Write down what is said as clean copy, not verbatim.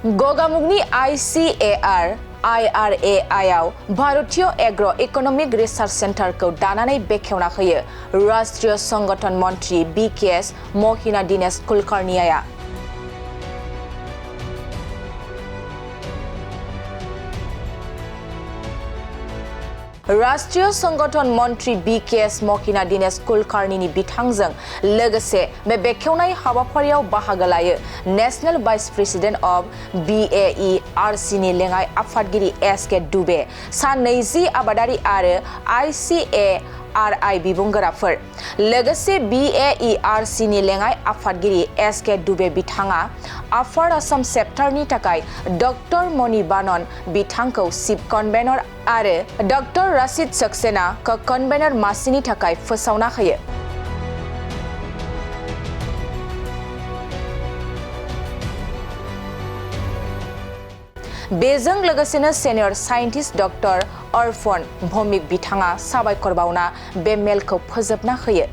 गगामुगनि ICAR-Irai आव भारतीय agro-economic research centre को दानानै बेखेवना होयो राष्ट्रीय संगठन मंत्री BKS महिना दिनेश कुलकर्णीया। राष्ट्रीय संगठन मंत्री BKS महिना दिनेश कुलकर्णी बिथांजों लोगोसे बे बेखेवनाय हाबाफारियाव बाहागो लायो national vice president of BAERC नि लेङाइ आफादगिरि SK दुबे सा 20 आबादारि आरो ICARI बिबुंगोराफोर लोगोसे BAERC नि लेङाइ आफादगिरि SK दुबे बिथाङा आफाद आसाम चेप्टारनि थाखाय डॉक्टर मणि बानन बिथांखौ चीफ कन्वेनर आरो डॉक्टर राशिद सक्सेना को कन्वेनर मासिनि थाखाय फोसावना होयो। बेजों लोगोसेनो सेनियर साइंटिस्ट डॉक्टर अर्फन भौमिक बिथाङा साबायखर बावना बे मेलखौ फोजोबना होयो।